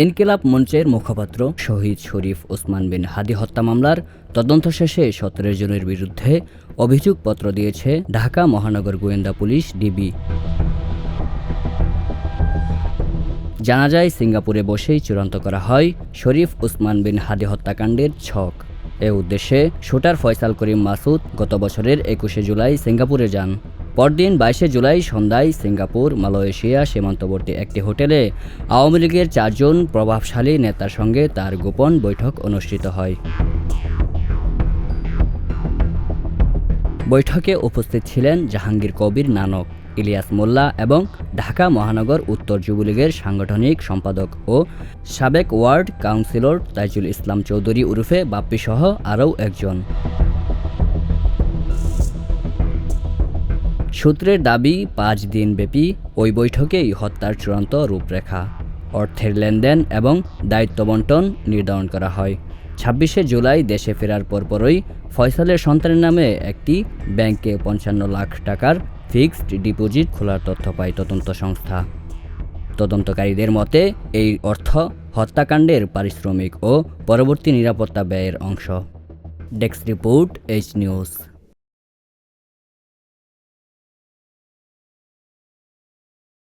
ইনকিলাব মঞ্চের মুখপাত্র শহীদ শরীফ ওসমান বিন হাদি হত্যা মামলার তদন্ত শেষে ১৭ জনের বিরুদ্ধে অভিযোগপত্র দিয়েছে ঢাকা মহানগর গোয়েন্দা পুলিশ ডিবি। জানা যায়, সিঙ্গাপুরে বসেই চূড়ান্ত করা হয় শরীফ ওসমান বিন হাদি হত্যাকাণ্ডের ছক। এ উদ্দেশ্যে শুটার ফয়সাল করিম মাসুদ গত বছরের ২১শে জুলাই সিঙ্গাপুরে যান। পরদিন ২২শে জুলাই সন্ধ্যায় সিঙ্গাপুর মালয়েশিয়া সীমান্তবর্তী একটি হোটেলে আওয়ামী লীগের ৪ জন প্রভাবশালী নেতার সঙ্গে তার গোপন বৈঠক অনুষ্ঠিত হয়। বৈঠকে উপস্থিত ছিলেন জাহাঙ্গীর কবির নানক, ইলিয়াস মোল্লা এবং ঢাকা মহানগর উত্তর যুবলীগের সাংগঠনিক সম্পাদক ও সাবেক ওয়ার্ড কাউন্সিলর তাইজুল ইসলাম চৌধুরী ওরফে বাপ্পি-সহ আরও একজন। সূত্রের দাবি, ৫ দিনব্যাপী ওই বৈঠকেই হত্যার চূড়ান্ত রূপরেখা, অর্থের লেনদেন এবং দায়িত্ব বণ্টন নির্ধারণ করা হয়। ২৬শে জুলাই দেশে ফেরার পরপরই ফয়সালের সন্তানের নামে একটি ব্যাংকে ৫৫ লাখ টাকার ফিক্সড ডিপোজিট খোলার তথ্য পায় তদন্ত সংস্থা। তদন্তকারীদের মতে এই অর্থ হত্যাকাণ্ডের পারিশ্রমিক ও পরবর্তী নিরাপত্তা ব্যয়ের অংশ। Desk report, H news.